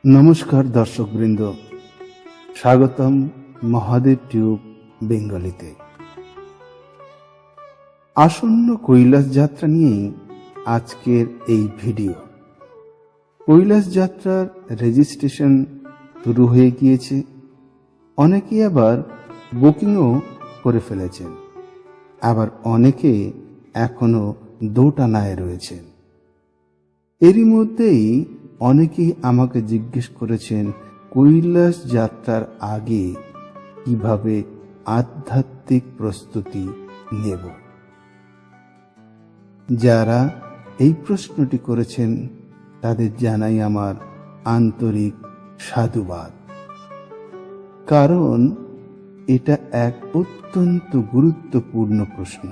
নমস্কার দর্শকবৃন্দ, স্বাগতম মহাদেব টিউব বেঙ্গলিতে। আসন্ন কৈলাস যাত্রা নিয়েই আজকের এই ভিডিও। কৈলাস যাত্রার রেজিস্ট্রেশন শুরু হয়ে গিয়েছে, অনেকেই আবার বুকিংও করে ফেলেছেন, আবার অনেকে এখনো দোটানায় রয়েছেন। এরই মধ্যেই অনেকেই আমাকে জিজ্ঞেস করেছেন কৈলাস যাত্রার আগে কিভাবে আধ্যাত্মিক প্রস্তুতি নেব। যারা এই প্রশ্নটি করেছেন তাদের জানাই আমার আন্তরিক সাধুবাদ, কারণ এটা এক অত্যন্ত গুরুত্বপূর্ণ প্রশ্ন।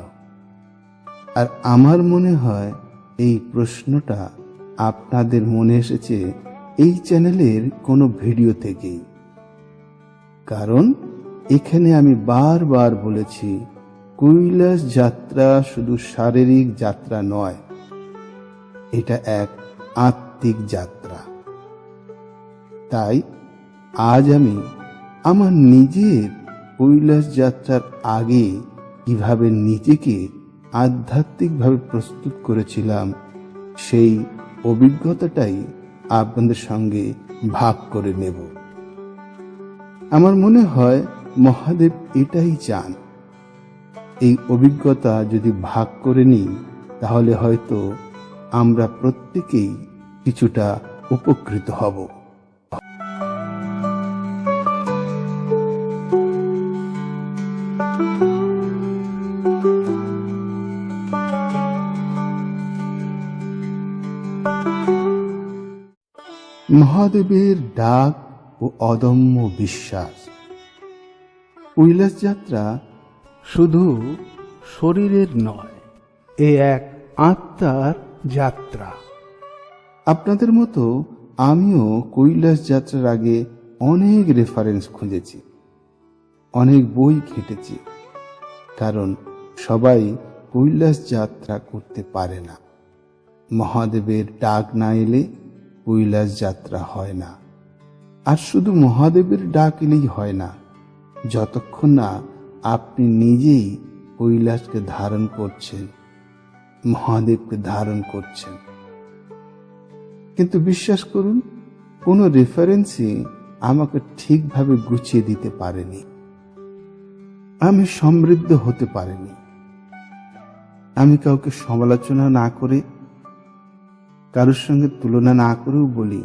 আর আমার মনে হয় এই প্রশ্নটা আপনাদের মনে এসেছে এই চ্যানেলের কোনো ভিডিও থেকেই, কারণ এখানে আমি বারবার বলেছি কৈলাস যাত্রা শুধু শারীরিক যাত্রা নয়, এটা এক আত্মিক যাত্রা। তাই আজ আমি আমার নিজের কৈলাস যাত্রার আগে কিভাবে নিজেকে আধ্যাত্মিকভাবে প্রস্তুত করেছিলাম সেই অভিজ্ঞতাটাই আপনাদের সঙ্গে ভাগ করে নেব। আমার মনে হয় মহাদেব এটাই চান, এই অভিজ্ঞতা যদি ভাগ করে নিই তাহলে হয়তো আমরা প্রত্যেকেই কিছুটা উপকৃত হব। মহাদেবের ডাক ও অদম্য বিশ্বাস। কৈলাস যাত্রা শুধু শরীরের নয়, এ এক আত্মার যাত্রা। আপনাদের মতো আমিও কৈলাস যাত্রার আগে অনেক রেফারেন্স খুঁজেছি, অনেক বই ঘেঁটেছি, কারণ সবাই কৈলাস যাত্রা করতে পারে না। মহাদেবের ডাক না এলে কৈলাস যাত্রা হয় না। আর শুধু মহাদেবের ডাক এলেই হয় না, যতক্ষণ না আপনি নিজেই কৈলাসকে ধারণ করছেন, মহাদেবকে ধারণ করছেন। কিন্তু বিশ্বাস করুন, কোনো রেফারেন্সই আমাকে ঠিকভাবে গুছিয়ে দিতে পারেনি। আমি সমৃদ্ধ হতে পারিনি। আমি কাউকে সমালোচনা না করে, কারোর সঙ্গে তুলনা না করেও বলি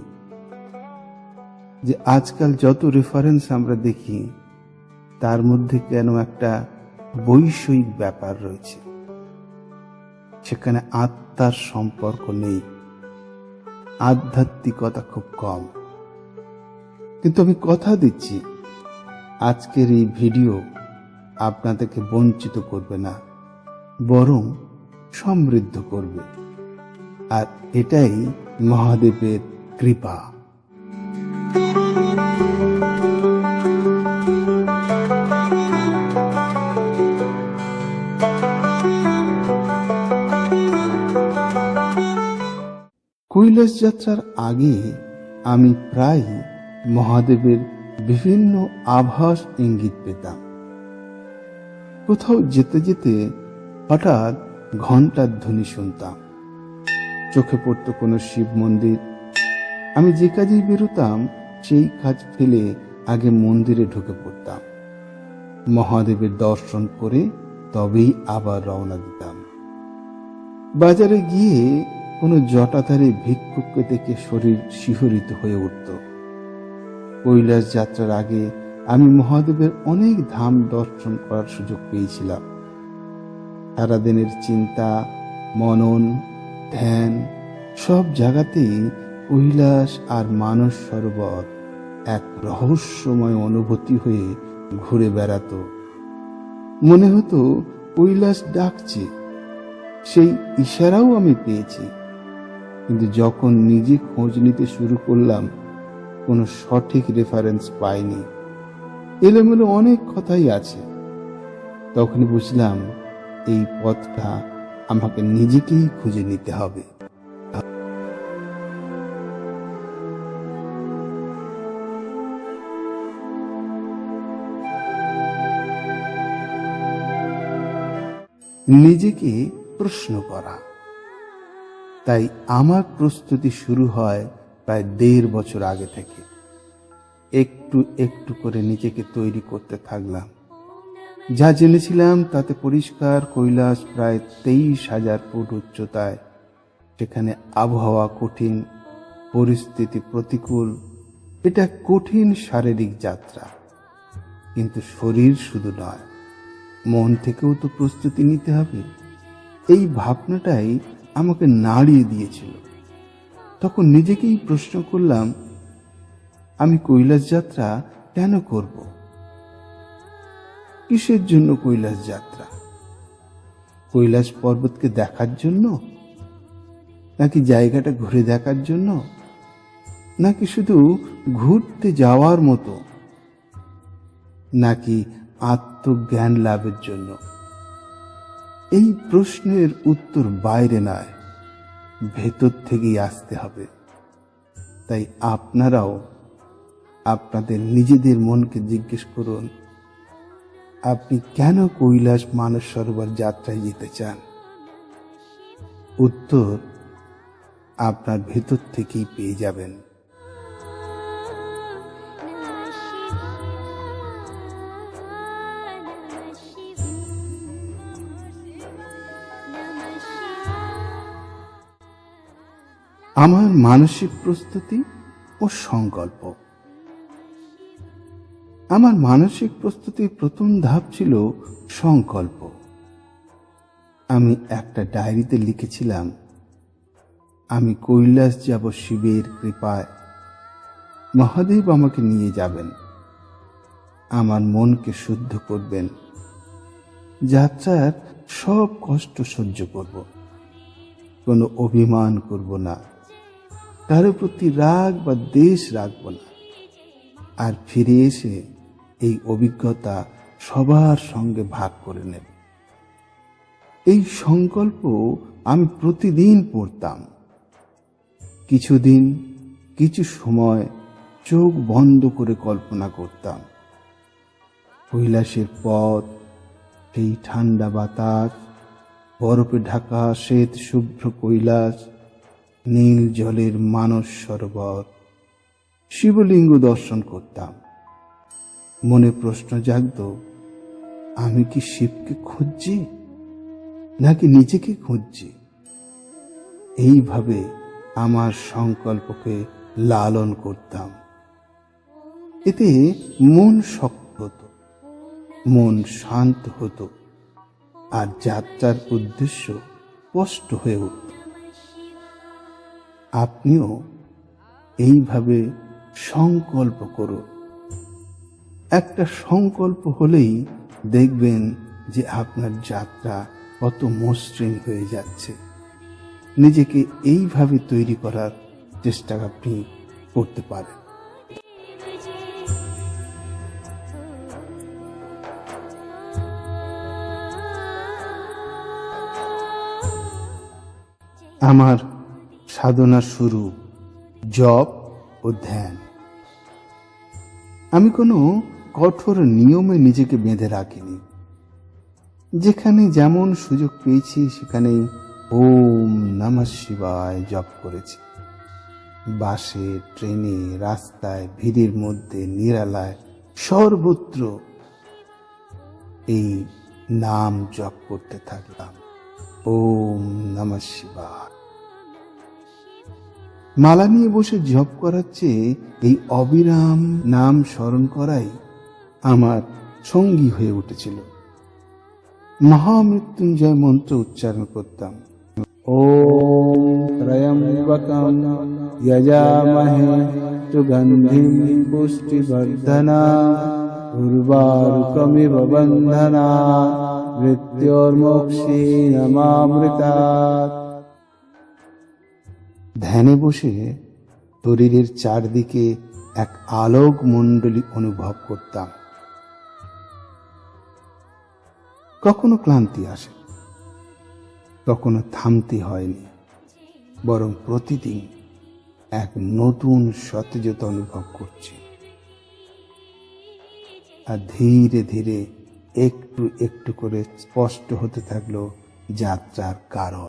যে আজকাল যত রেফারেন্স আমরা দেখি তার মধ্যে কেন একটা বৈষয়িক ব্যাপার রয়েছে, সেখানে আত্মার সম্পর্ক নেই, আধ্যাত্মিকতা খুব কম। কিন্তু আমি কথা দিচ্ছি, আজকের এই ভিডিও আপনাদেরকে বঞ্চিত করবে না, বরং সমৃদ্ধ করবে। আর এটাই মহাদেবের কৃপা। কৈলাস যাত্রার আগে আমি প্রায় মহাদেবের বিভিন্ন আভাস ইঙ্গিত পেতাম। কোথাও যেতে যেতে হঠাৎ ঘণ্টার ধ্বনি শুনতাম, চোখে পড়তো কোনো শিব মন্দির। আমি যে কাজেই বেরোতাম সেই কাজ ফেলে আগে মন্দিরে ঢুকে পড়তাম, মহাদেবের দর্শন করে তবেই আবার রওনা দিতাম। বাজারে গিয়ে কোনো জটাধারী ভিক্ষুককে দেখে শরীর শিহরিত হয়ে উঠত। কৈলাস যাত্রার আগে আমি মহাদেবের অনেক ধাম দর্শন করার সুযোগ পেয়েছিলাম। সারাদিনের চিন্তা, মনন, ধ্যান সব জায়গাতেই কৈলাস আর মানস সরোবর এক রহস্যময় অনুভূতি হয়ে ঘুরে বেড়াত। মনে হতো কৈলাস ডাকছে, সেই ইশারাও আমি পেয়েছি। কিন্তু যখন নিজে খোঁজ নিতে শুরু করলাম, কোনো সঠিক রেফারেন্স পাইনি, এলোমেলো অনেক কথাই আছে। তখন বুঝলাম এই পথটা আমাকে নিজেকেই খুঁজে নিতে হবে। নিজেকে প্রশ্ন করা। তাই আমার প্রস্তুতি শুরু হয় প্রায় 1.5 বছর আগে থেকে। একটু একটু করে নিজেকে তৈরি করতে থাকলাম। যা জেনেছিলাম তাতে পরিষ্কার কৈলাস প্রায় 23,000 ফুট উচ্চতায়, সেখানে আবহাওয়া কঠিন, পরিস্থিতি প্রতিকূল। এটা কঠিন শারীরিক যাত্রা, কিন্তু শরীর শুধু নয়, মন থেকেও তো প্রস্তুতি নিতে হবে। এই ভাবনাটাই আমাকে নাড়িয়ে দিয়েছিল। তখন নিজেকেই প্রশ্ন করলাম, আমি কৈলাস যাত্রা কেন করব? কিসের জন্য কৈলাস যাত্রা? কৈলাস পর্বতকে দেখার জন্য, নাকি জায়গাটা ঘুরে দেখার জন্য, নাকি শুধু ঘুরতে যাওয়ার মতো, নাকি আত্মজ্ঞান লাভের জন্য? এই প্রশ্নের উত্তর বাইরে নয়, ভেতর থেকেই আসতে হবে। তাই আপনারাও আপনাদের নিজেদের মনকে জিজ্ঞেস করুন, আপনি কেন কৈলাস মানস সরোবর যাত্রায় যেতে চান? উত্তর আপনার ভেতর থেকেই পেয়ে যাবেন। আমার মানসিক প্রস্তুতি ও সংকল্প। আমার মানসিক প্রস্তুতির প্রথম ধাপ ছিল সংকল্প। আমি একটা ডায়েরিতে লিখেছিলাম, আমি কৈলাস যাব শিবের কৃপায়। মহাদেব আমাকে নিয়ে যাবেন, আমার মনকে শুদ্ধ করবেন, যাত্রার সব কষ্ট সহ্য করব, কোনো অভিমান করব না, কারো প্রতি রাগ বা দ্বেষ রাখব না, আর ফিরে এসে এই অভিজ্ঞতা সবার সঙ্গে ভাগ করে নেব। এই সংকল্প আমি প্রতিদিন পড়তাম। কিছুদিন, কিছু সময় চোখ বন্ধ করে কল্পনা করতাম। কৈলাসের পথ, সেই ঠান্ডা বাতাস, বরফে ঢাকা শ্বেত শুভ্র কৈলাস, নীল জলের মানস সরোবর, শিবলিঙ্গ দর্শন করতাম। মনে প্রশ্ন জাগত, আমি কি শিবকে খুঁজছি নাকি নিজেকে খুঁজছি? এইভাবে আমার সংকল্পকে লালন করতাম। এতে মন শক্ত হতো, মন শান্ত হতো, আর যাত্রার উদ্দেশ্য স্পষ্ট হয়ে উঠত। আপনিও এইভাবে সংকল্প করুন। একটা সংকল্প হলেই দেখবেন যে আপনার যাত্রা কত মসৃণ হয়ে যাচ্ছে। নিজেকে এইভাবে তৈরি করার চেষ্টা আপনি করতে পারেন। আমার সাধনা শুরু জপ ও ধ্যান। আমি কোনো কঠোর নিয়মে নিজেকে বেঁধে রাখিনি। যেখানে যেমন সুযোগ পেয়েছি সেখানেই ওম নমঃ শিবায় জপ করেছি। বাসে, ট্রেনে, রাস্তায়, ভিড়ের মধ্যে, নিরালায়, সর্বত্র এই নাম জপ করতে থাকলাম, ওম নমঃ শিবায়। মালা নিয়ে বসে জপ করার চেয়ে এই অবিরাম নাম স্মরণ করাই আমার সঙ্গী হয়ে উঠেছিল। মহামৃত্যুঞ্জয় মন্ত্র উচ্চারণ করতাম, ওম ত্রয়ম্বকম যজামহে সুগন্ধিম পুষ্টিবর্ধনাম উর্বারুকমিব বন্ধনাৎ মৃত্যুর্মোক্ষীয়মামৃতাৎ। ধ্যানে বসে শরীরের চারদিকে এক আলোক মণ্ডলী অনুভব করতাম। কখনো ক্লান্তি আসে, কখনো থামতে হয়নি, বরং প্রতিদিন এক নতুন সতেজতা অনুভব করছি। আর ধীরে ধীরে একটু একটু করে স্পষ্ট হতে থাকলো যাত্রার কারণ।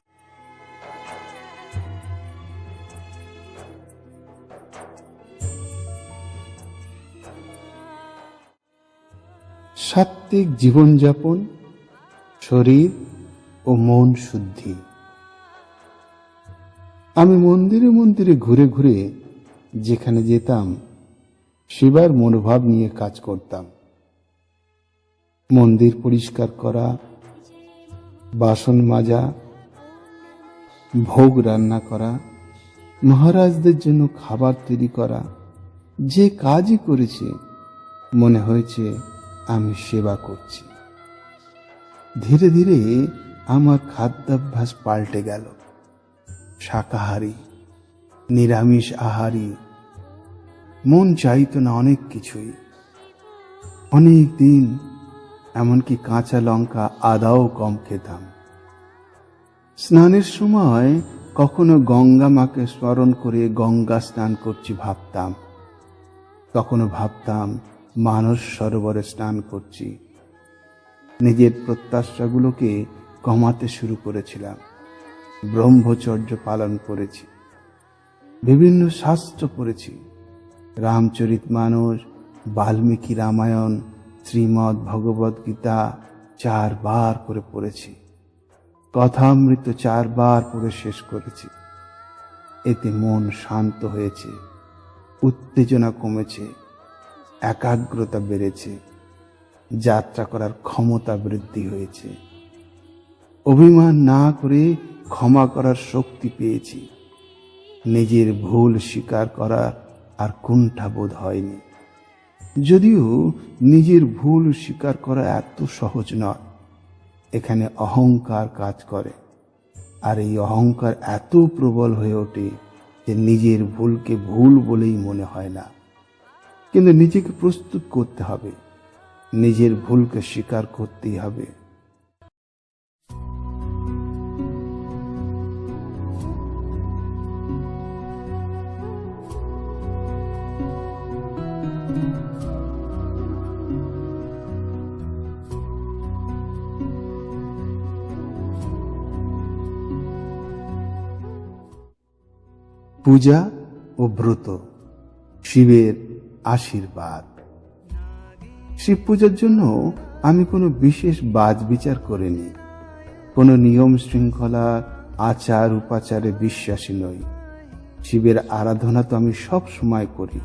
সাত্ত্বিক জীবনযাপন, শরীর ও মন শুদ্ধি। আমি মন্দিরে মন্দিরে ঘুরে ঘুরে যেখানে যেতাম সেবার মনোভাব নিয়ে কাজ করতাম। মন্দির পরিষ্কার করা, বাসন মাজা, ভোগ রান্না করা, মহারাজদের জন্য খাবার তৈরি করা, যে কাজই করেছি মনে হয়েছে আমি সেবা করছি। ধীরে ধীরে আমার খাদ্যাভ্যাস পাল্টে গেল। শাকাহারী, নিরামিষ আহারী। মন চাইতো না অনেক কিছুই। অনেক দিন এমনকি কাঁচা লঙ্কা আদাও কম খেতাম। স্নানের সময় কখনো গঙ্গা মাকে স্মরণ করে গঙ্গা স্নান করছি ভাবতাম, কখনো ভাবতাম মানস সরোবরে স্নান করছি। নিজের প্রত্যাশাগুলোকে কমাতে শুরু করেছিলাম। ব্রহ্মচর্য পালন করেছি, বিভিন্ন শাস্ত্র পড়েছি, রামচরিতমানস, বাল্মীকি রামায়ণ, শ্রীমদ্ ভগবদ গীতা 4 বার করে পড়েছি। কথামৃত 4 বার পড়ে শেষ করেছি। এতে মন শান্ত হয়েছে, উত্তেজনা কমেছে, একাগ্রতা বেড়েছে, যাত্রা করার ক্ষমতা বৃদ্ধি হয়েছে। অভিমান না করে ক্ষমা করার শক্তি পেয়েছি। নিজের ভুল স্বীকার করার আর কুণ্ঠাবোধ হয়নি। যদিও নিজের ভুল স্বীকার করা এত সহজ নয়। এখানে অহংকার কাজ করে, আর এই অহংকার এত প্রবল হয়ে ওঠে যে নিজের ভুলকে ভুল বলেই মনে হয় না। কিন্তু নিজেকে প্রস্তুত করতে হবে, নিজের ভুলকে স্বীকার করতেই হবে। পূজা ও ব্রত, শিবের আশীর্বাদ। শিব পূজার জন্য আমি কোনো বিশেষ বাজ বিচার করিনি। কোনো নিয়ম শৃঙ্খলা, আচার উপাচারে বিশ্বাসী নই। শিবের আরাধনা তো আমি সব সময় করি,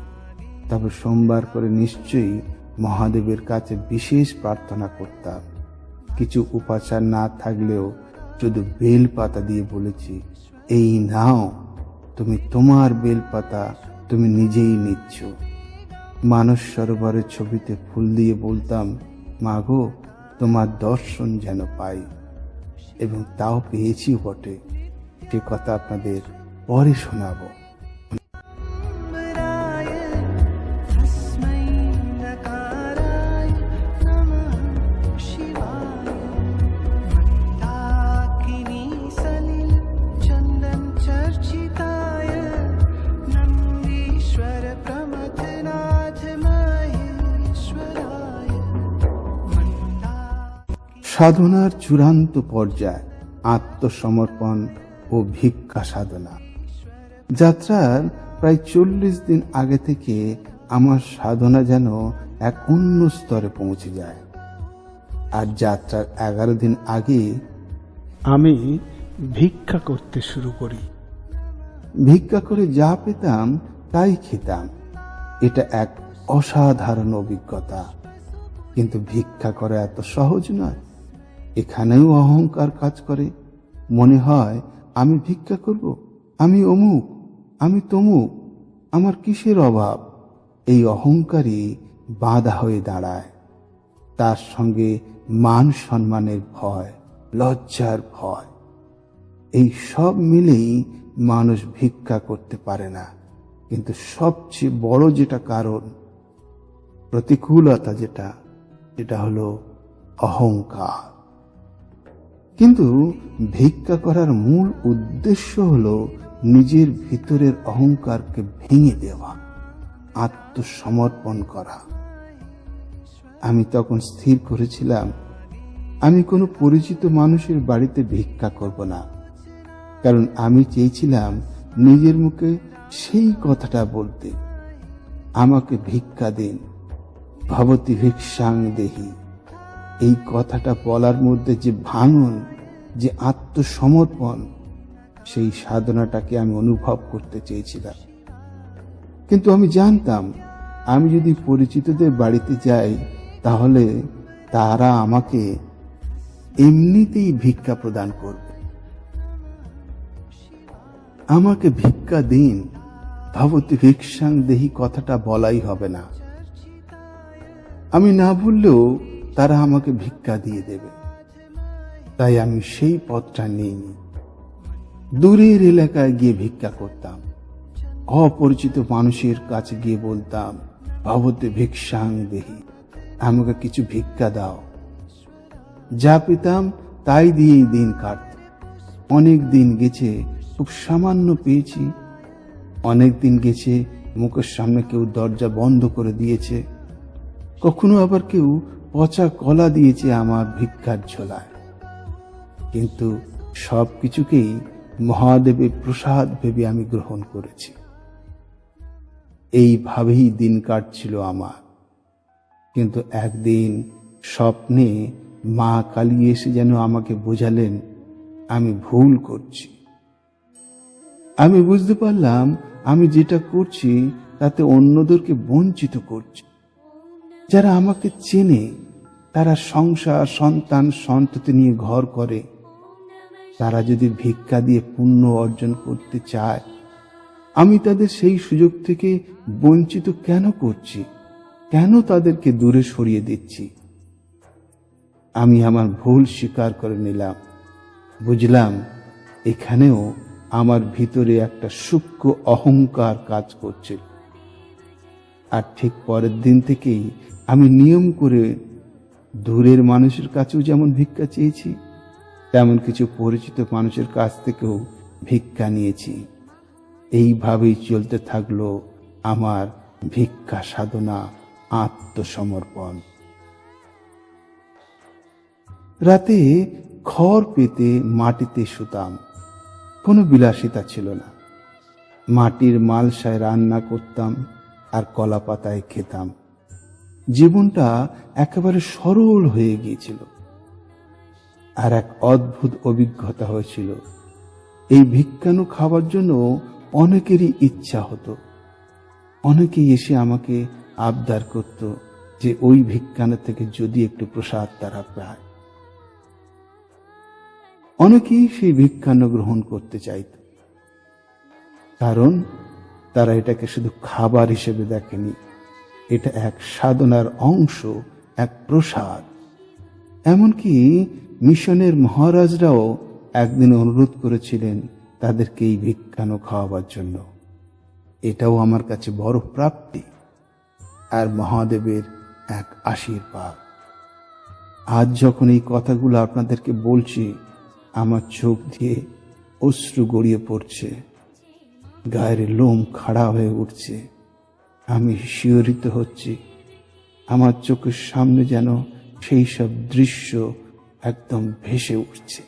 তবে সোমবার করে নিশ্চয়ই মহাদেবের কাছে বিশেষ প্রার্থনা করতাম। কিছু উপাচার না থাকলেও শুধু বেলপাতা দিয়ে বলেছি, এই নাও, তুমি তোমার বেলপাতা তুমি নিজেই নিচ্ছ। মানস সরোবরের ছবিতে ফুল দিয়ে বলতাম, মাগো তোমার দর্শন যেন পাই, এবং তাও পেয়েছিও বটে। সে কথা আপনাদের পরে শোনাবো। সাধনার চূড়ান্ত পর্যায় আত্মসমর্পণ ও ভিক্ষা সাধনা। যাত্রার প্রায় 40 দিন আগে থেকে আমার সাধনা যেন এক অন্য স্তরে পৌঁছে যায়। আর যাত্রার 11 দিন আগে আমি ভিক্ষা করতে শুরু করি। ভিক্ষা করে যা পেতাম তাই খেতাম। এটা এক অসাধারণ অভিজ্ঞতা। কিন্তু ভিক্ষা করা এত সহজ নয়। এখানেও অহংকার কাজ করে। মনে হয় আমি ভিক্ষা করব, আমি অমুক, আমি তমুক, আমার কিসের অভাব। এই অহংকারই বাধা হয়ে দাঁড়ায়। তার সঙ্গে মান সম্মানের ভয়, লজ্জার ভয়, এই সব মিলেই মানুষ ভিক্ষা করতে পারে না। কিন্তু সবচেয়ে বড় যেটা কারণ, প্রতিকূলতা যেটা হলো অহংকার। কিন্তু ভিক্ষা করার মূল উদ্দেশ্য হলো নিজের ভিতরের অহংকারকে ভেঙে দেওয়া, আত্মসমর্পণ করা। আমি তখন স্থির করেছিলাম আমি কোনো পরিচিত মানুষের বাড়িতে ভিক্ষা করব না, কারণ আমি চেয়েছিলাম নিজের মুখে সেই কথাটা বলতে, আমাকে ভিক্ষা দিন, ভবতি ভিক্ষাং দেহি। এই কথাটা বলার মধ্যে যে ভাঙন, যে আত্মসমর্পণ, সেই সাধনাটাকে আমি অনুভব করতে চেয়েছিলাম। কিন্তু আমি জানতাম আমি যদি পরিচিতদের বাড়িতে যাই তাহলে তারা আমাকে এমনিতেই ভিক্ষা প্রদান করবে। আমাকে ভিক্ষা দিন, ভবতি ভিক্ষাং দেহি কথাটা বলাই হবে না। আমি না বললেও তারা আমাকে ভিক্ষা দিয়ে দেবে। তাই আমি সেই পথটা নিইনি। দূরের এলাকায় গিয়ে ভিক্ষা করতাম, অপরিচিত মানুষের কাছে গিয়ে বলতাম, ভবতি ভিক্ষাং দেহি, আমাকে কিছু ভিক্ষা দাও। যা পেতাম তাই দিয়েই দিন কাটত। অনেক দিন গেছে খুব সামান্য পেয়েছি, অনেক দিন গেছে মুখের সামনে কেউ দরজা বন্ধ করে দিয়েছে, কখনো আবার কেউ পচা কলা দিয়েছে আমার ভিক্ষার ঝোলায়। কিন্তু সব কিছুকেই মহাদেবের প্রসাদ ভেবে আমি গ্রহণ করেছি। এইভাবেই দিন কাটছিল আমার। কিন্তু একদিন স্বপ্নে মা কালী এসে যেন আমাকে বোঝালেন আমি ভুল করছি। আমি বুঝতে পারলাম আমি যেটা করছি তাতে অন্যদেরকে বঞ্চিত করছি। যারা আমাকে চেনে, তারা সংসার, সন্তান, সন্ততি নিয়ে ঘর করে, তারা যদি ভিক্ষা দিয়ে পুণ্য অর্জন করতে চায়, আমি তাদের সেই সুযোগ থেকে বঞ্চিত কেন করছি? কেন তাদেরকে দূরে সরিয়ে দিচ্ছি? আমি আমার ভুল স্বীকার করে নিলাম। বুঝলাম এখানেও আমার ভিতরে একটা সূক্ষ্ম অহংকার কাজ করছিল। আর ঠিক পরের দিন থেকেই আমি নিয়ম করে দূরের মানুষের কাছেও যেমন ভিক্ষা চেয়েছি, তেমন কিছু পরিচিত মানুষের কাছ থেকেও ভিক্ষা নিয়েছি। এইভাবেই চলতে থাকলো আমার ভিক্ষা সাধনা, আত্মসমর্পণ। রাতে খড় পেতে মাটিতে শুতাম। কোনো বিলাসিতা ছিল না। মাটির মালসায় রান্না করতাম আর কলা পাতায় খেতাম। জীবনটা একেবারে সরল হয়ে গিয়েছিল। আর এক অদ্ভুত অভিজ্ঞতা হয়েছিল। এই ভিক্ষানু খাবার জন্য অনেকেরই ইচ্ছা হতো। অনেকেই এসে আমাকে আবদার করত যে ওই ভিক্ষানু থেকে যদি একটু প্রসাদ তারা পায়। অনেকেই সেই ভিক্ষান্ন গ্রহণ করতে চাইত, কারণ তারা এটাকে শুধু খাবার হিসেবে দেখেনি, এটা এক সাধনার অংশ, এক প্রসাদ। এমনকি মিশনের মহারাজরাও একদিন অনুরোধ করেছিলেন তাদেরকে এই ভিক্ষান্ন খাওয়াবার জন্য। এটাও আমার কাছে বড় প্রাপ্তি আর মহাদেবের এক আশীর্বাদ। আজ যখন এই কথাগুলো আপনাদেরকে বলছি, আমার চোখ দিয়ে অশ্রু গড়িয়ে পড়ছে, গায়ের লোম খাড়া হয়ে উঠছে, আমি শিহরিত হচ্ছি। আমার চোখের সামনে যেন সেই সব দৃশ্য একদম ভেসে উঠছে।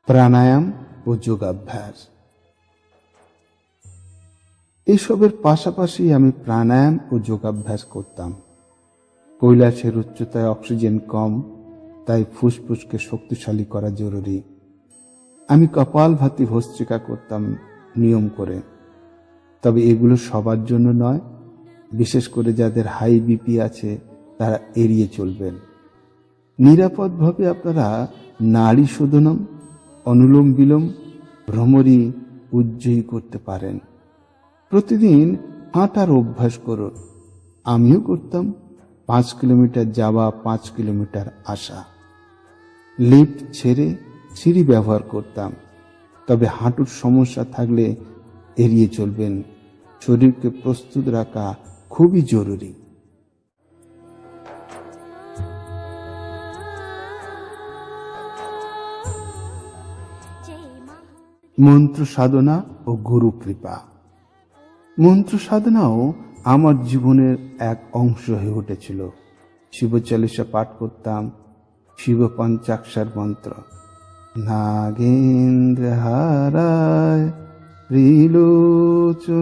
প্রাণায়াম ও যোগাভ্যাস। এসবের পাশাপাশি আমি প্রাণায়াম ও যোগাভ্যাস করতাম। কৈলাসের উচ্চতায় অক্সিজেন কম, তাই ফুসফুসকে শক্তিশালী করা জরুরি। আমি কপালভাতি ভস্ত্রিকা করতাম নিয়ম করে। তবে এগুলো সবার জন্য নয়, বিশেষ করে যাদের হাই বিপি আছে তারা এড়িয়ে চলবেন। নিরাপদভাবে আপনারা নাড়ি শোধনম, অনুলোম বিলোম, ভ্রমরী উজ্জয়ী করতে পারেন। প্রতিদিন হাঁটার অভ্যাস করুন। আমিও করতাম। 5 কিলোমিটার যাওয়া, 5 কিলোমিটার আসা। লিফট ছেড়ে সিঁড়ি ব্যবহার করতাম। তবে হাঁটুর সমস্যা থাকলে এড়িয়ে চলবেন। শরীরকে প্রস্তুত রাখা খুবই জরুরি। মন্ত্র সাধনা ও গুরু কৃপা। মন্ত্র সাধনাও আমার জীবনের এক অংশ হয়ে উঠেছিল। শিব চালিসা পাঠ করতাম, শিব পঞ্চাক্ষর মন্ত্র, নাগেন্দ্র হারায় ত্রিলোচনায়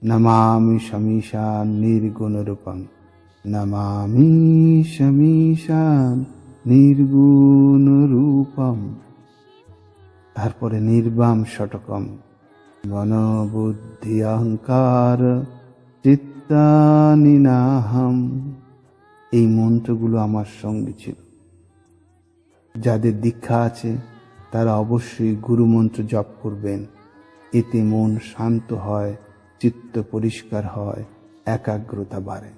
নমামি শমীশান নির্গুণ রূপম, নমামি শমীশান নির্গুণ রূপম। তারপরে নির্বাম ষটকম, মন বুদ্ধি অহংকার চিত্তানিনাহম। এই মন্ত্রগুলো আমার সঙ্গে ছিল। যাদের দীক্ষা আছে তারা অবশ্যই গুরু মন্ত্র জপ করবেন। এতে মন শান্ত হয়, চিত্ত পরিষ্কার হয়, একাগ্রতা বাড়ে।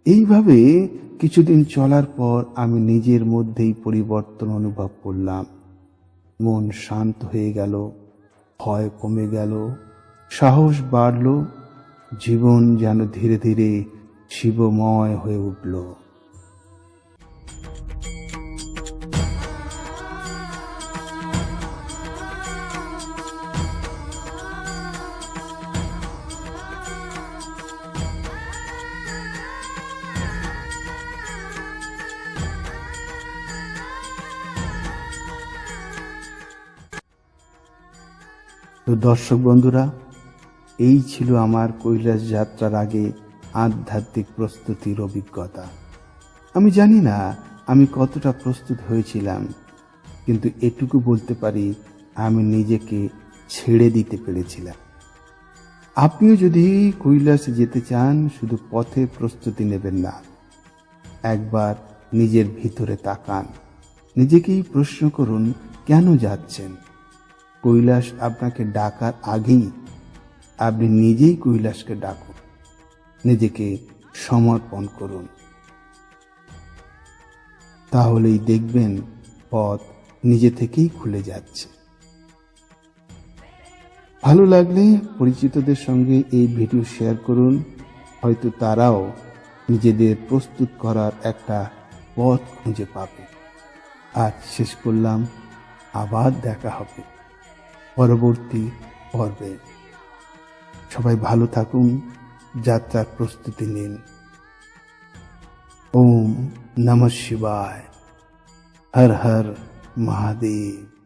এইভাবে কিছুদিন চলার পর আমি নিজের মধ্যেই পরিবর্তন অনুভব করলাম। মন শান্ত হয়ে গেল, ভয় কমে গেল, সাহস বাড়ল, জীবন যেন ধীরে ধীরে শিবময় হয়ে উঠল। তো দর্শক বন্ধুরা, এই ছিল আমার কৈলাস যাত্রার আগে আধ্যাত্মিক প্রস্তুতির অভিজ্ঞতা। আমি জানি না আমি কতটা প্রস্তুত হয়েছিলাম, কিন্তু এটুকু বলতে পারি আমি নিজেকে ছেড়ে দিতে পেরেছিলাম। আপনিও যদি কৈলাসে যেতে চান, শুধু পথে প্রস্তুতি নেবেন না, একবার নিজের ভিতরে তাকান, নিজেকেই প্রশ্ন করুন কেন যাচ্ছেন। কৈলাস আপনাকে ডাকার আগেই আপনি নিজেই কৈলাসকে ডাকুন, নিজেকে সমর্পণ করুন। তাহলেই দেখবেন পথ নিজে থেকেই খুলে যাচ্ছে। ভালো লাগলে পরিচিতদের সঙ্গে এই ভিডিও শেয়ার করুন, হয়তো তারাও নিজেদের প্রস্তুত করার একটা পথ খুঁজে পাবে। আজ শেষ করলাম, আবার দেখা হবে পরবর্তী পর্বে। সবাই ভালো থাকুন, যাত্রার প্রস্তুতি নিন। ওম নমঃ শিবায়। হর হর মহাদেব।